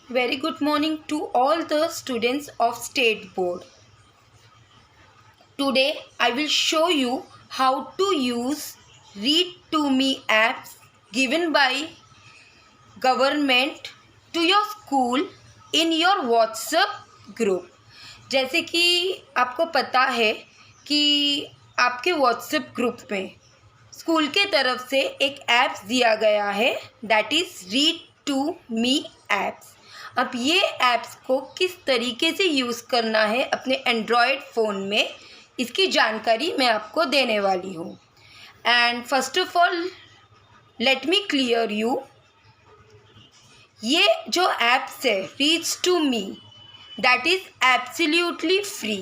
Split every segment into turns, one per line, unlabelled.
Very good morning to all the students of State Board. Today I will show you how to use Read to Me apps given by government to your school in your WhatsApp group. जैसे कि आपको पता है कि आपके WhatsApp group में school के तरफ से एक ऐप्स दिया गया है that is read to me apps. अब ये ऐप्स को किस तरीके से यूज़ करना है अपने एंड्रॉयड फ़ोन में, इसकी जानकारी मैं आपको देने वाली हूँ। And first of all let me clear you, ये जो ऐप्स है reads to me that is absolutely free.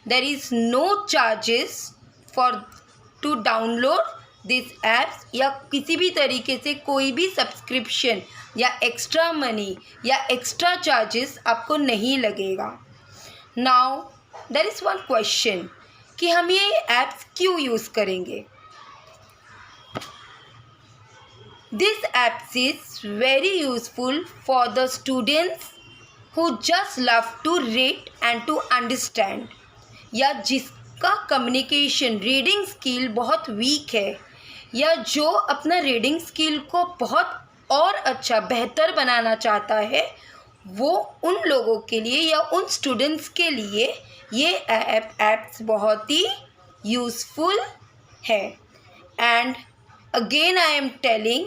There is no charges for to download this apps, या किसी भी तरीके से कोई भी सब्सक्रिप्शन या एक्स्ट्रा मनी या एक्स्ट्रा चार्जेस आपको नहीं लगेगा। Now there is one question कि हम ये ऐप्स क्यों यूज़ करेंगे। This apps is very useful for the students who just love to read and to understand, या जिसका कम्युनिकेशन रीडिंग स्किल बहुत वीक है, या जो अपना रीडिंग स्किल को बहुत और अच्छा बेहतर बनाना चाहता है, वो उन लोगों के लिए या उन स्टूडेंट्स के लिए ये ऐप्स बहुत ही यूज़फुल है। And again I am telling,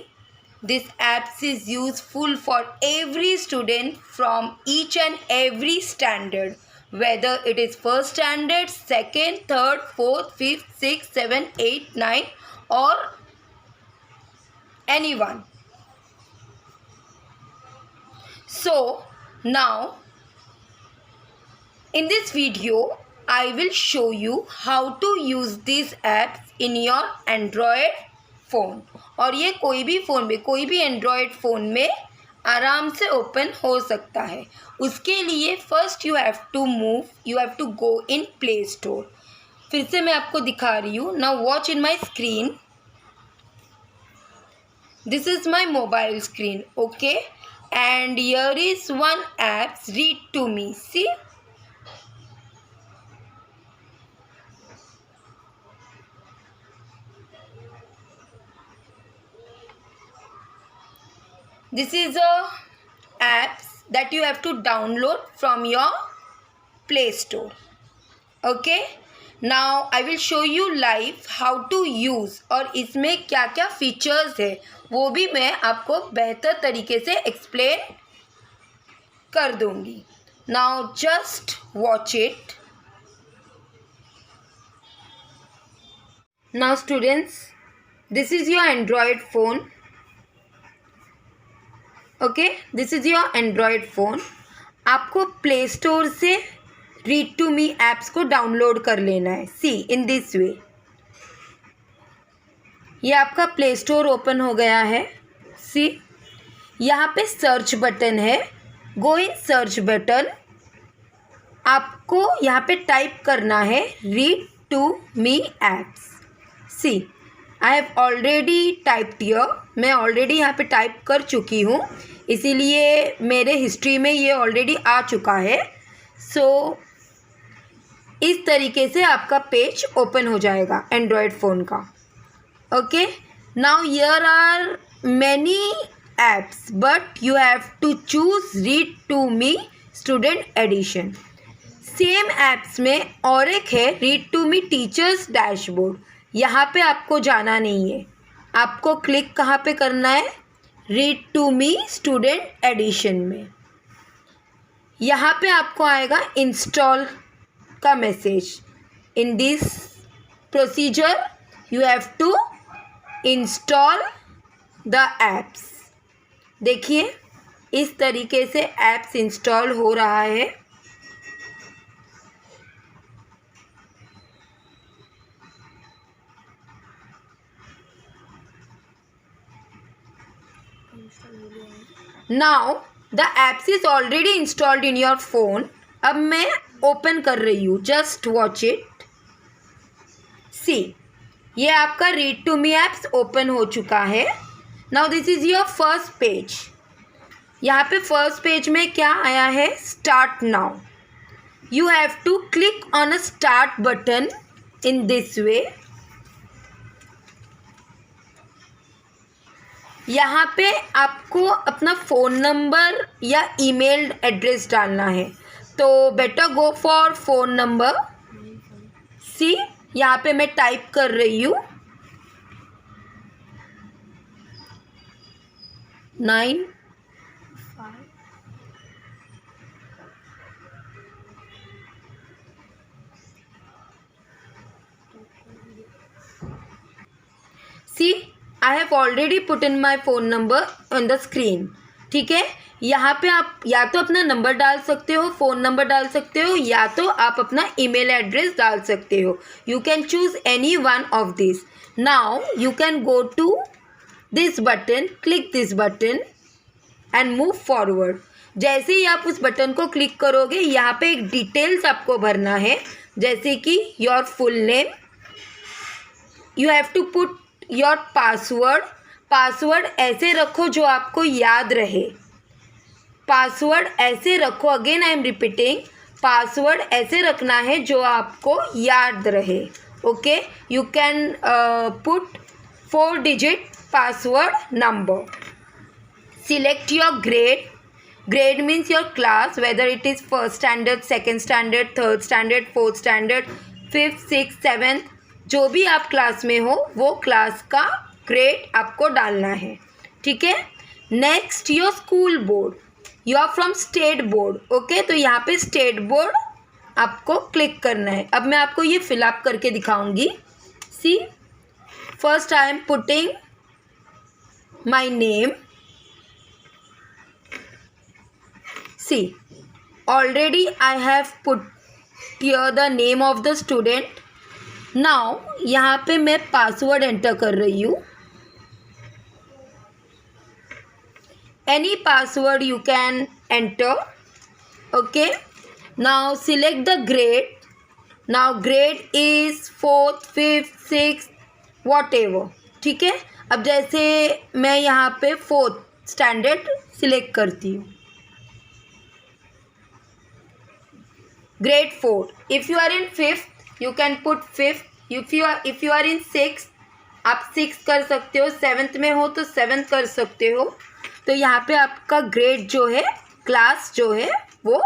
this apps is useful for every student from each and every standard, whether it is first standard, second, third, fourth, fifth, sixth, seventh, eighth, ninth, or anyone. So now in this video I will show you how to use these apps in your Android phone, और ये कोई भी phone में, कोई भी Android phone में आराम से ओपन हो सकता है। उसके लिए first you have to go in Play Store. फिर से मैं आपको दिखा रही हूँ। Now watch in my screen, this is my mobile screen, okay, and here is one apps read to me. See, this is a apps that you have to download from your Play Store. Okay, now I will show you live how to use, और इसमें क्या क्या features है वो भी मैं आपको बेहतर तरीके से एक्सप्लेन कर दूंगी। Now just watch it. Now students, this is your Android phone. Okay, this is your Android phone. आपको प्ले स्टोर से रीड टू मी ऐप्स को डाउनलोड कर लेना है। सी, इन दिस वे, ये आपका प्ले स्टोर ओपन हो गया है। सी, यहाँ पे सर्च बटन है, गो इन सर्च बटन। आपको यहाँ पे टाइप करना है read to me apps. See, I have already typed here, मैं ऑलरेडी यहाँ पे टाइप कर चुकी हूँ, इसीलिए मेरे हिस्ट्री में ये ऑलरेडी आ चुका है। सो इस तरीके से आपका पेज ओपन हो जाएगा एंड्रॉयड फ़ोन का। Okay, now here are many apps but you have to choose read to me student edition. Same apps में और एक है read to me teachers dashboard. यहाँ पे आपको जाना नहीं है, आपको क्लिक कहाँ पे करना है, read to me student edition में। यहाँ पे आपको आएगा इंस्टॉल का message. In this procedure you have to install the apps. देखिए इस तरीके से ऐप्स इंस्टॉल हो रहा है। Now the apps is already installed in your phone. अब मैं ओपन कर रही हूँ, जस्ट वॉच इट। सी, ये आपका read to me apps open हो चुका है। Now this is your first page. यहाँ पे फर्स्ट पेज में क्या आया है, start now. You have to click on a start button in this way. यहाँ पे आपको अपना फ़ोन नंबर या ईमेल एड्रेस डालना है, तो better go for phone number. See, यहाँ पे मैं टाइप कर रही हूँ 9 see. I have already put in my phone number on the screen. ठीक है, यहाँ पे आप या तो अपना नंबर डाल सकते हो, फ़ोन नंबर डाल सकते हो, या तो आप अपना ईमेल एड्रेस डाल सकते हो. You can choose any one of this. Now you can go to this button, click this button and move forward. जैसे ही आप उस बटन को क्लिक करोगे, यहाँ पे एक डिटेल्स आपको भरना है, जैसे कि your full name. You have to put your password. Password ऐसे रखो जो आपको याद रहे. पासवर्ड ऐसे रखो, again I am repeating, password ऐसे रखना है जो आपको याद रहे. Okay, you can put 4 digit password number. Select your grade. Grade means your class, whether it is first standard, second standard, third standard, fourth standard, fifth, sixth, seventh, जो भी आप क्लास में हो वो क्लास का ग्रेड आपको डालना है. ठीक है. Next, your school board. You are from state board. Okay, तो यहाँ पे स्टेट बोर्ड आपको क्लिक करना है. अब मैं आपको ये फिलअप करके दिखाऊंगी. See, first I am putting my name. See, already I have put here the name of the student. Now यहाँ पे मैं पासवर्ड एंटर कर रही हूँ. Any password you can enter. Okay. Now select the grade. Now grade is 4th, 5th, 6th, whatever. ठीक है. अब जैसे मैं यहाँ पे 4th स्टैंडर्ड सिलेक्ट करती हूँ, grade 4. If you are in 5th you can put 5th. If you are in 6th आप 6 कर सकते हो. 7th में हो तो 7th कर सकते हो. तो यहाँ पे आपका ग्रेड जो है, क्लास जो है, वो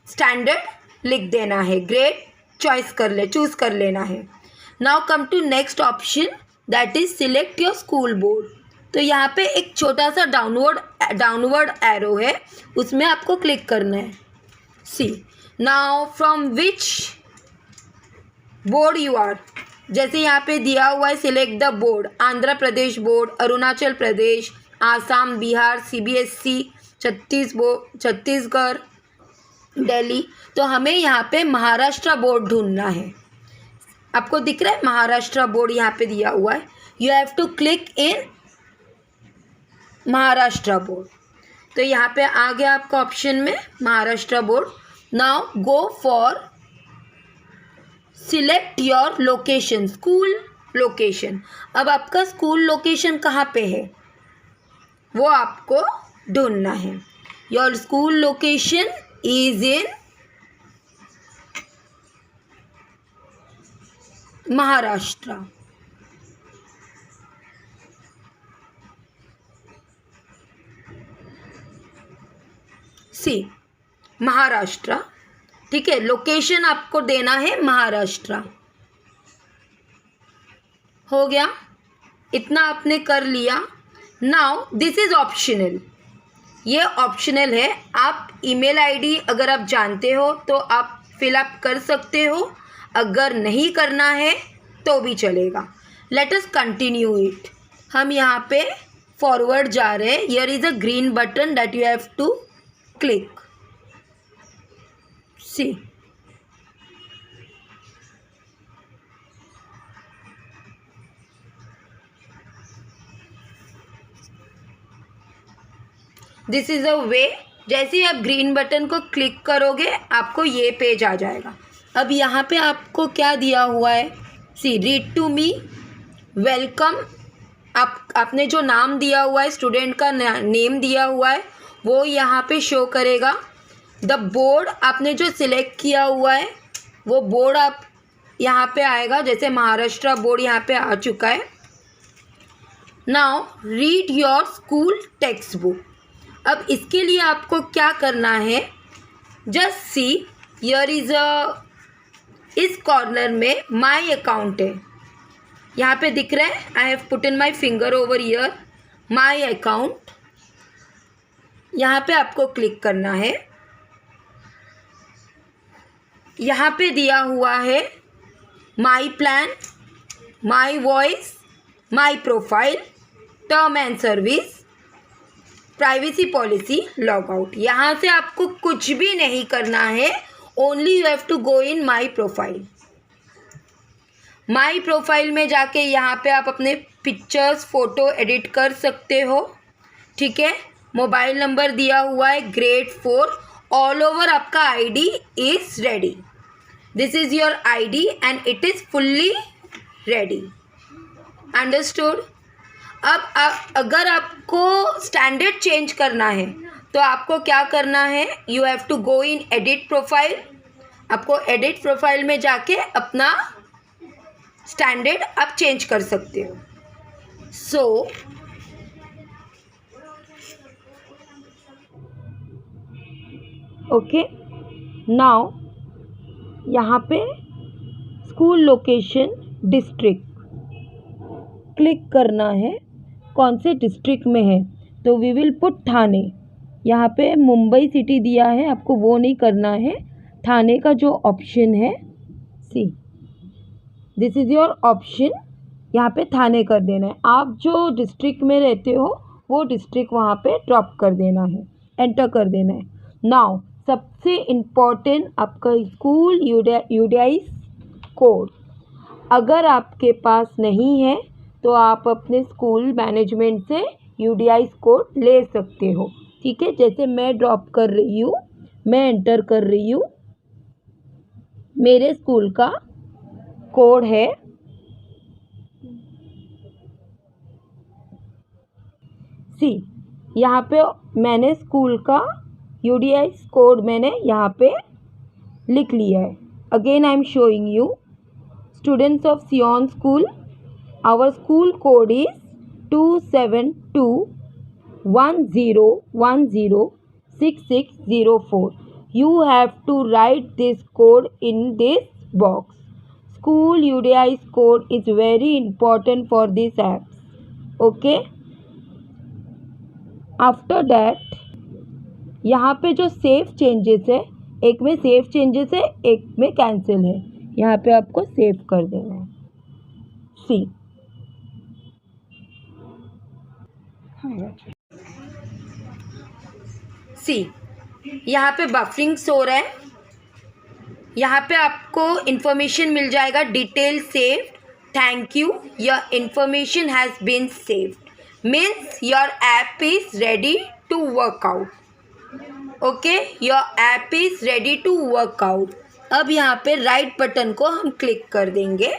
स्टैंडर्ड लिख देना है. ग्रेड चूज़ कर लेना है. Now come to next option, that is select your school board. तो यहाँ पे एक छोटा सा डाउनवर्ड एरो है, उसमें आपको क्लिक करना है. See, now from which board you are. जैसे यहाँ पे दिया हुआ है select the board. Andhra Pradesh board, Arunachal Pradesh, Assam, Bihar, CBSE, Chhattisgarh, Delhi. तो हमें यहाँ पे महाराष्ट्र बोर्ड ढूंढना है. आपको दिख रहा है महाराष्ट्र बोर्ड यहाँ पे दिया हुआ है. You have to click in Maharashtra board. तो यहाँ पे आ गया आपका ऑप्शन में Maharashtra board. Now go for select your location, school location. अब आपका स्कूल लोकेशन कहाँ पे है वो आपको ढूंढना है. Your school location is in Maharashtra. See, Maharashtra. ठीक है, लोकेशन आपको देना है महाराष्ट्र. हो गया, इतना आपने कर लिया. Now this is optional. ये ऑप्शनल है. आप ईमेल आईडी अगर आप जानते हो तो आप फिलअप कर सकते हो, अगर नहीं करना है तो भी चलेगा. Let us continue it. हम यहाँ पे फॉरवर्ड जा रहे हैं. Here is a green button that you have to click. See, this is a way. जैसे ही आप ग्रीन बटन को क्लिक करोगे आपको ये पेज आ जाएगा. अब यहाँ पे आपको क्या दिया हुआ है, सी, रीड टू मी, वेलकम आपने जो नाम दिया हुआ है, स्टूडेंट का नेम दिया हुआ है, वो यहाँ पे शो करेगा। द बोर्ड आपने जो सिलेक्ट किया हुआ है वो बोर्ड आप यहाँ पे आएगा, जैसे महाराष्ट्र बोर्ड यहाँ पे आ चुका है। Now read your school text book. अब इसके लिए आपको क्या करना है, जस्ट सी हियर इज इस कॉर्नर में माई अकाउंट है, यहाँ पे दिख रहा है। I have put in my finger over here my account, यहाँ पे आपको क्लिक करना है। यहाँ पे दिया हुआ है my plan, my voice, my profile, term and service, privacy policy, log out. यहाँ से आपको कुछ भी नहीं करना है, only you have to go in my profile. My profile में जाके यहाँ पे आप अपने पिक्चर्स फ़ोटो एडिट कर सकते हो, ठीक है। मोबाइल नंबर दिया हुआ है ग्रेड 4, ऑल ओवर आपका ID is ready. This is your ID and it is fully ready, understood. अब अगर आपको स्टैंडर्ड चेंज करना है तो आपको क्या करना है, you have to go in edit profile. आपको एडिट प्रोफाइल में जाके अपना स्टैंडर्ड आप चेंज कर सकते हो। सो ओके, नाउ यहाँ पे स्कूल लोकेशन डिस्ट्रिक्ट क्लिक करना है, कौन से डिस्ट्रिक्ट में है, तो वी विल पुट ठाणे। यहाँ पे मुंबई सिटी दिया है, आपको वो नहीं करना है, ठाणे का जो ऑप्शन है, see this is your option, यहाँ पे ठाणे कर देना है। आप जो डिस्ट्रिक्ट में रहते हो वो डिस्ट्रिक्ट वहाँ पे ड्रॉप कर देना है, एंटर कर देना है। नाउ सबसे इम्पॉर्टेंट आपका स्कूल यूडीआई कोड, अगर आपके पास नहीं है तो आप अपने स्कूल मैनेजमेंट से यूडीआई कोड ले सकते हो, ठीक है। जैसे मैं ड्रॉप कर रही हूँ, मैं एंटर कर रही हूँ, मेरे स्कूल का कोड है सी। यहाँ पे मैंने स्कूल का यूडीआई कोड मैंने यहाँ पे लिख लिया है। Again I am showing you, students of Zion school, our school code is 27210106604. You have to write this code in this box. School UDI's code is very important for this apps. Okay. After that, यहाँ पे जो save changes है, एक में save changes है, एक में cancel है, यहाँ पे आपको सेव कर देना है। सी यहाँ पे बफरिंग हो रहा है, यहाँ पे आपको इन्फॉर्मेशन मिल जाएगा, detail saved, thank you, your information has been saved, means your app is ready to work out. Okay, your app is ready to work out. अब यहाँ पे राइट बटन को हम क्लिक कर देंगे।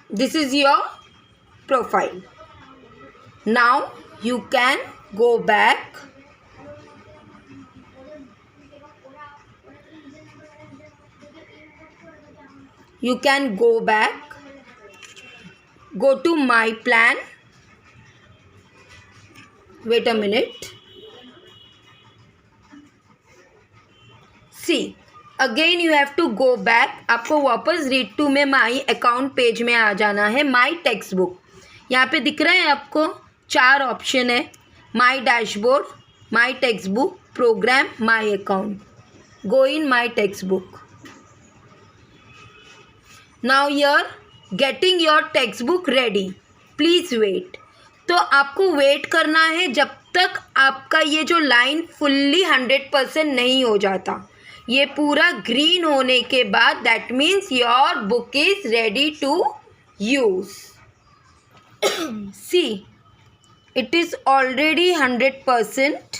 This is your profile. Now you can go back, you can go back, go to my plan, wait a minute, see again you have to go back, आपको वापस read to में my account page में आ जाना है। माई text book यहाँ पे दिख रहा है आपको, 4 ऑप्शन है, my dashboard, my textbook, program, my account. Go in my textbook. Now you're getting your text book ready, please wait. तो आपको वेट करना है जब तक आपका ये जो लाइन फुल्ली 100% नहीं हो जाता। ये पूरा ग्रीन होने के बाद that means your book is ready to use. See it is already 100%।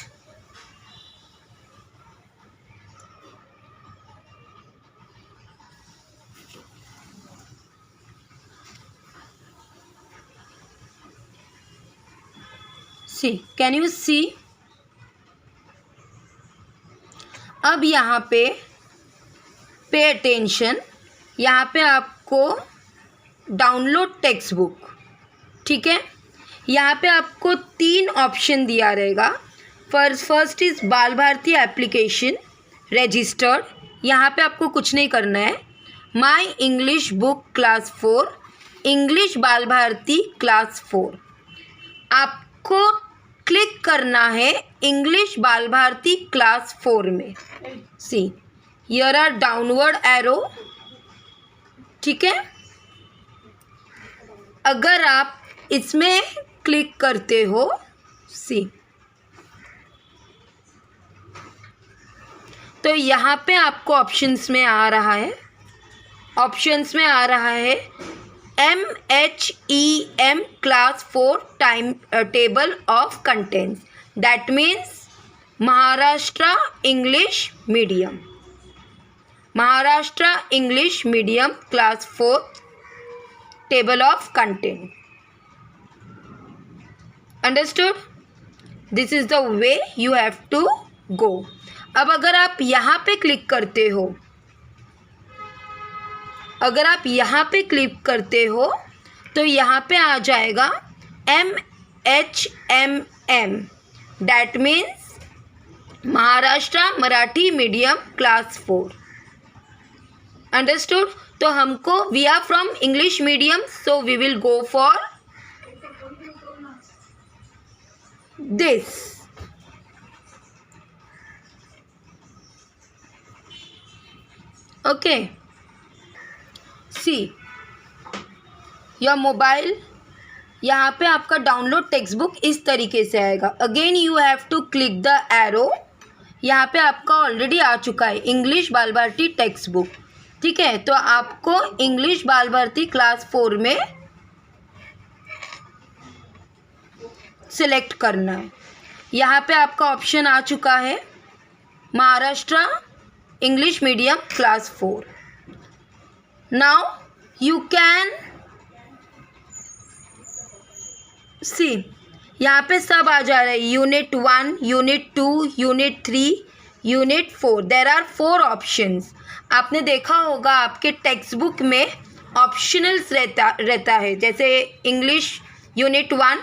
See, can you see? अब यहाँ पे अटेंशन, यहाँ पे आपको डाउनलोड टेक्स्ट बुक, ठीक है। यहाँ पे आपको 3 ऑप्शन दिया रहेगा। फर्स्ट इज़ बाल भारती एप्लीकेशन रजिस्टर्ड, यहाँ पे आपको कुछ नहीं करना है। My English book class 4, English बाल भारती क्लास 4, आपको क्लिक करना है इंग्लिश बाल भारती क्लास 4 में। सी, हियर आर डाउनवर्ड एरो, ठीक है। अगर आप इसमें क्लिक करते हो, सी, तो यहाँ पे आपको ऑप्शंस में आ रहा है, MHEM class 4 time table of contents, that means Maharashtra English medium, Maharashtra English medium class 4 table of content. Understood? This is the way you have to go. अब अगर आप यहाँ पे क्लिक करते हो, तो यहाँ पे आ जाएगा MHMM, that means Maharashtra Marathi medium class 4। Understood? तो हमको we are from English medium, so we will go for this. Okay, see, your mobile, यहाँ पे आपका डाउनलोड टेक्स्ट बुक इस तरीके से आएगा। Again you have to click the arrow, यहाँ पे आपका ऑलरेडी आ चुका है इंग्लिश बाल भारती टेक्स्ट बुक, ठीक है। तो आपको इंग्लिश बाल भारती क्लास 4 में सिलेक्ट करना है। यहाँ पे आपका ऑप्शन आ चुका है Maharashtra English medium class 4। Now you can see, यहाँ पे सब आ जा रहा है, unit 1, unit 2, unit 3, unit 4। There are 4 options. आपने देखा होगा आपके टेक्स्ट बुक में ऑप्शनल्स रहता है, जैसे English unit 1,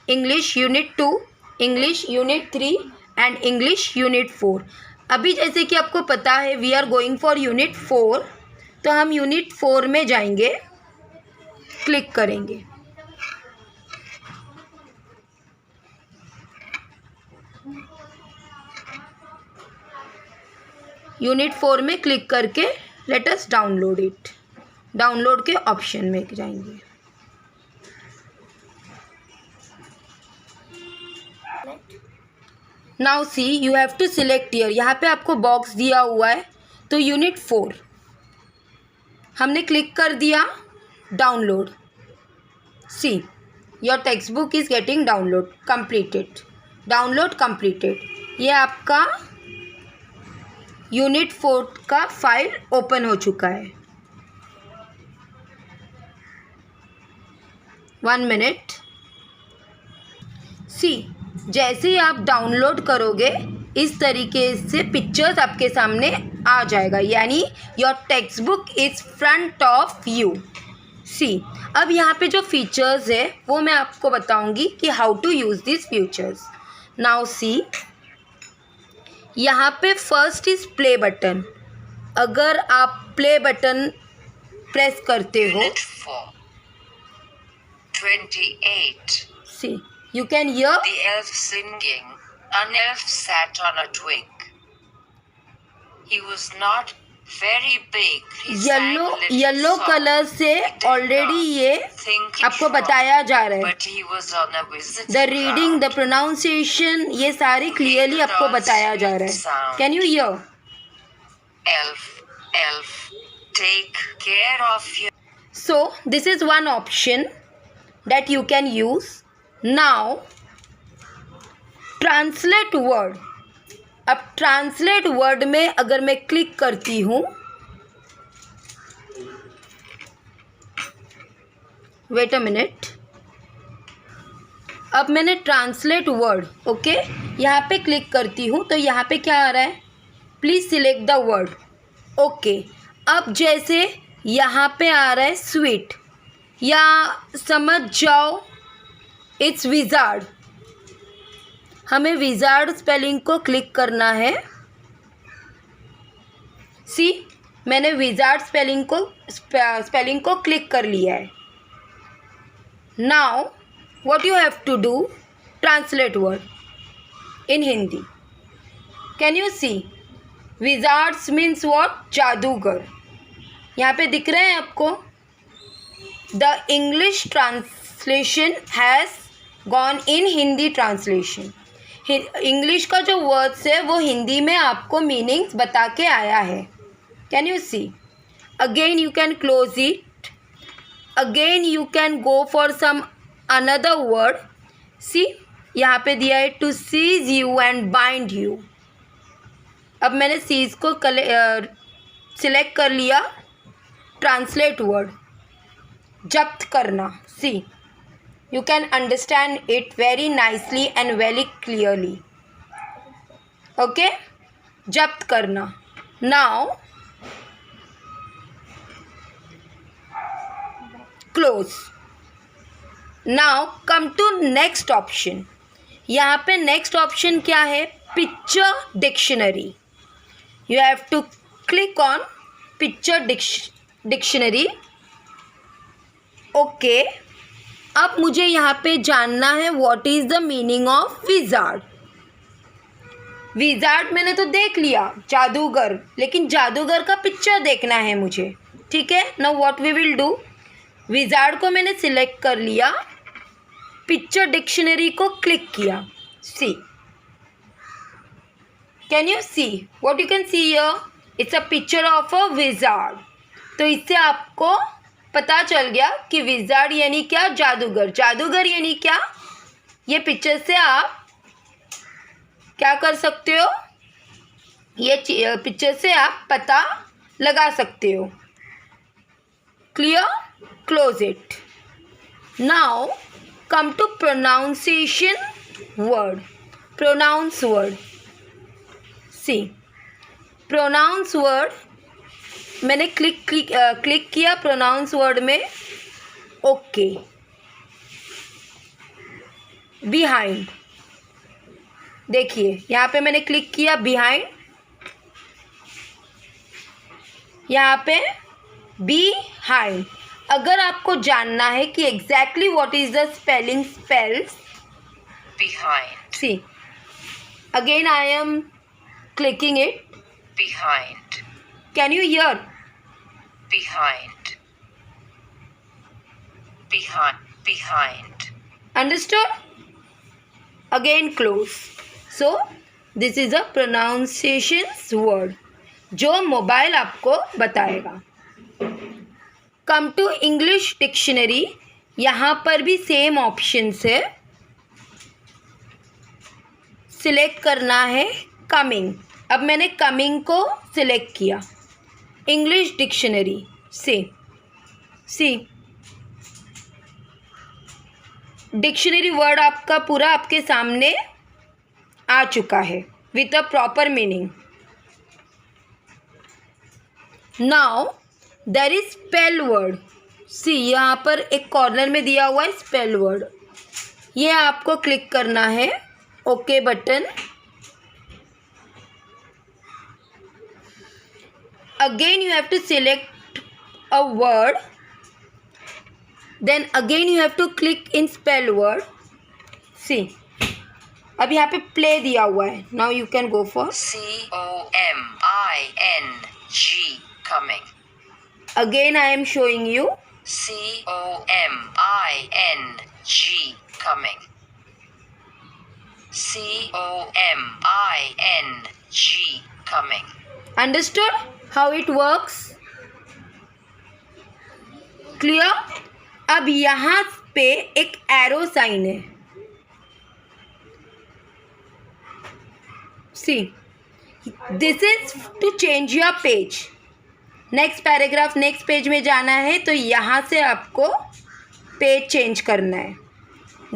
English unit 2, English unit 3 and English unit 4। अभी जैसे कि आपको पता है we are going for unit 4, तो हम यूनिट 4 में जाएंगे, क्लिक करेंगे। यूनिट 4 में क्लिक करके let us download it, download के ऑप्शन में जाएंगे। Now see, you have to select year, यहाँ पे आपको बॉक्स दिया हुआ है, तो यूनिट 4 हमने क्लिक कर दिया, download. See, your text book is getting download completed, download completed. ये आपका यूनिट 4 का फाइल ओपन हो चुका है। 1 मिनट। सी, जैसे ही आप डाउनलोड करोगे इस तरीके से पिक्चर्स आपके सामने आ जाएगा, यानी your text book is front of you. See, अब यहाँ पे जो फीचर्स है वो मैं आपको बताऊंगी कि how to use this features. Now see, यहाँ पे फर्स्ट इज़ प्ले बटन। अगर आप प्ले बटन प्रेस करते हो,
28.
सी, you can hear
The elf singing. An elf sat on a twig. He was not very big. He sang a little
yellow
song.
Colour से
He did
already
not
ये
think it
आपको
wrong,
बताया जा रहा है।
But he was on a visit
the reading, the pronunciation, ये सारी clearly आपको बताया जा रहा है। Can you here?
Elf, elf, take care of your.
So this is one option that you can use. Now translate word. अब translate word में अगर मैं क्लिक करती हूँ, वेट अ मिनट, अब मैंने ट्रांसलेट वर्ड, ओके, यहाँ पे क्लिक करती हूँ तो यहाँ पे क्या आ रहा है, please select the word, okay. अब जैसे यहाँ पे आ रहा है स्वीट, या समझ जाओ इट्स विज़ार्ड, हमें विज़ार्ड स्पेलिंग को क्लिक करना है। सी, मैंने विज़ार्ड स्पेलिंग को क्लिक कर लिया है। Now what you have to do, translate word in Hindi. Can you see, wizards means what, जादूगर। यहाँ पे दिख रहे हैं आपको, the English translation has gone in Hindi translation. English का जो वर्ड्स है वो हिंदी में आपको मीनिंग्स बता के आया है। Can you see, again you can close it, again you can go for some another word. See, यहाँ पे दिया है to seize you and bind you. अब मैंने सीज को सिलेक्ट कर लिया। ट्रांसलेट वर्ड, जब्त करना। सी, you can understand it very nicely and very clearly, okay, जब्त करना। now close, now come to next option। यहाँ पे next option क्या है, picture dictionary। you have to click on picture dictionary, okay। अब मुझे यहाँ पे जानना है what is the meaning of wizard. Wizard मैंने तो देख लिया, जादूगर, लेकिन जादूगर का पिक्चर देखना है मुझे, ठीक है। Now what we will do, wizard को मैंने सिलेक्ट कर लिया, पिक्चर डिक्शनरी को क्लिक किया। See, can you see, what you can see here, it's a picture of a wizard. तो इससे आपको पता चल गया कि विज़ार्ड यानी क्या, जादूगर। जादूगर यानी क्या, ये पिक्चर से आप क्या कर सकते हो, ये पिक्चर से आप पता लगा सकते हो। Clear, close it. Now come to pronunciation word, pronounce word. See, pronounce word मैंने क्लिक किया प्रोनाउंस वर्ड में, ओके। बिहाइंड, देखिए यहाँ पे मैंने क्लिक किया बिहाइंड, यहाँ पे बिहाइंड। अगर आपको जानना है कि exactly what is the spelling spells
behind,
see, again I am clicking it,
behind,
can you hear,
behind, behind, behind,
understood, again close। so this is a pronunciations word जो mobile आपको बताएगा। Come to English dictionary, यहाँ पर भी same options है, select करना है coming. अब मैंने कमिंग को सिलेक्ट किया, इंग्लिश डिक्शनरी से। सी, डिक्शनरी वर्ड आपका पूरा आपके सामने आ चुका है with a proper meaning. Now there is spell word. See, यहाँ पर एक कॉर्नर में दिया हुआ है स्पेल वर्ड, ये आपको क्लिक करना है, okay button. Again you have to select a word, then again you have to click in spell word। See, अब यहाँ पे play दिया हुआ है, now you can go for
coming, coming,
again I am showing you
coming, coming, coming,
understood how it works, clear। अब यहाँ पे एक एरो साइन है, see, this is to change your page. Next paragraph, next page में जाना है तो यहाँ से आपको पेज चेंज करना है।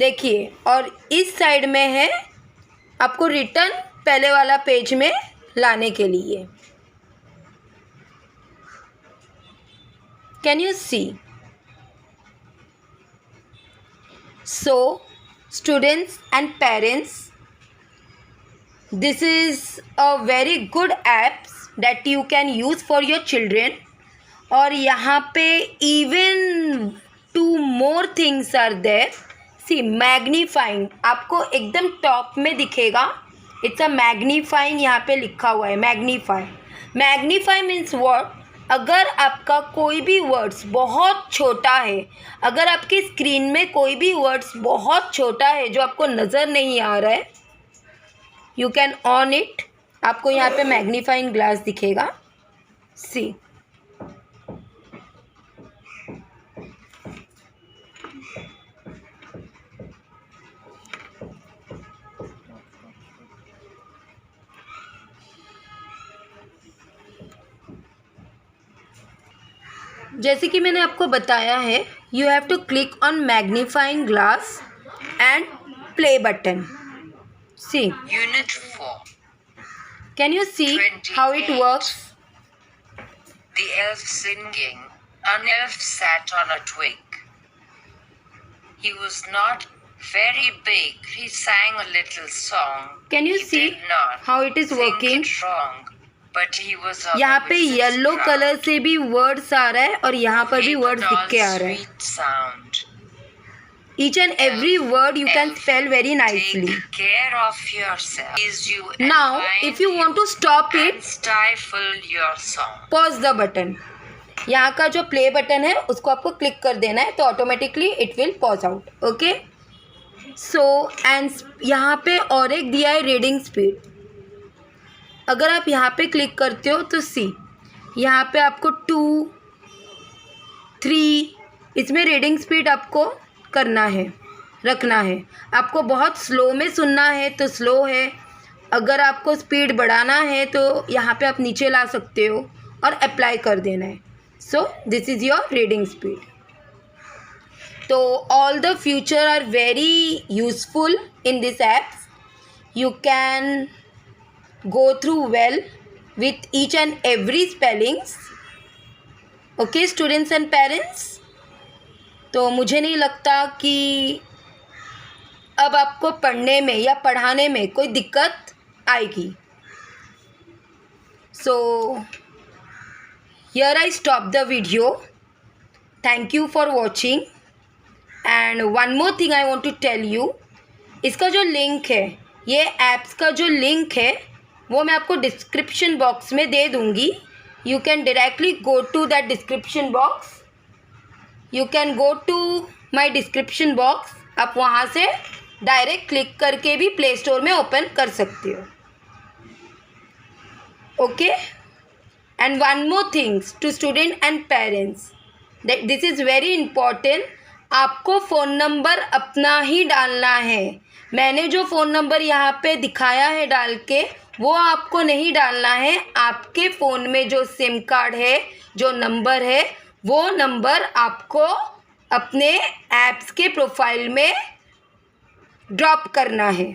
देखिए, और इस साइड में है आपको रिटर्न पहले वाला पेज में लाने के लिए। Can you see? So students and parents, this is a very good apps that you can use for your children. और यहाँ पे even 2 more things are there. See, magnifying आपको एकदम टॉप में दिखेगा, इट्स अ मैग्नीफाइंग, यहाँ पे लिखा हुआ है मैग्नीफाई। Magnify means what? अगर आपका कोई भी वर्ड्स बहुत छोटा है, अगर आपकी स्क्रीन में कोई भी वर्ड्स बहुत छोटा है जो आपको नज़र नहीं आ रहा है, यू कैन ऑन इट, आपको यहाँ पे मैग्नीफाइंग ग्लास दिखेगा। सी, जैसे कि मैंने आपको बताया है, you have to click on magnifying glass and play button. See,
Unit 4.
can you see how it
28.
works?
The elf singing. An elf sat on a twig. He was not very big. He sang a little song.
Can you
He
see
did not
how it is
think
working?
it wrong, but he was on
यहाँ
the
पे
wizard's
yellow
ground.
Colour से भी words आ रहा है और यहाँ पर भी
He
वर्ड्स
put
दिख
on
के आ रहा है।
sweet sound.
Each and every word you can spell very nicely.
Take care of yourself. Is you
Now, if you want to stop
and
it,
stifle your song.
pause the button. यहाँ का जो play button है उसको आपको click कर देना है तो automatically it will pause out. Okay, so and यहाँ पे और एक दिया है रीडिंग स्पीड। अगर आप यहाँ पे क्लिक करते हो तो सी, यहाँ पे आपको 2, 3 इसमें रीडिंग स्पीड आपको करना है, रखना है। आपको बहुत स्लो में सुनना है तो स्लो है, अगर आपको स्पीड बढ़ाना है तो यहाँ पे आप नीचे ला सकते हो और अप्लाई कर देना है। So this is your reading speed. तो all the feature are very useful in this apps. You can go through well with each and every spellings. Okay, students and parents, तो मुझे नहीं लगता कि अब आपको पढ़ने में या पढ़ाने में कोई दिक्कत आएगी। So here I stop the video. Thank you for watching. And one more thing I want to tell you, इसका जो लिंक है, ये ऐप्स का जो लिंक है वो मैं आपको डिस्क्रिप्शन बॉक्स में दे दूँगी। You can directly go to that description box. You can go to my description box, आप वहाँ से डायरेक्ट क्लिक करके भी प्ले स्टोर में ओपन कर सकते हो। Okay, and one more things to student and parents, this is very important. आपको फ़ोन नंबर अपना ही डालना है। मैंने जो फ़ोन नंबर यहाँ पे दिखाया है डाल के, वो आपको नहीं डालना है। आपके फ़ोन में जो सिम कार्ड है, जो नंबर है, वो नंबर आपको अपने ऐप्स के प्रोफाइल में ड्रॉप करना है।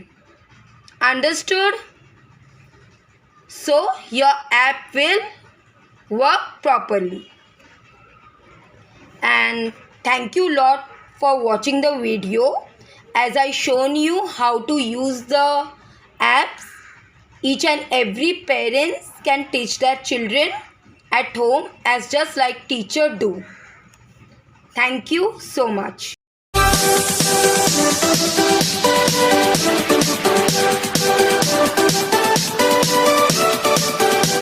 Understood? So your app will work properly. And thank you lot for watching the video. As I shown you how to use the apps, each and every parents can teach their children at home as just like teacher do. Thank you so much.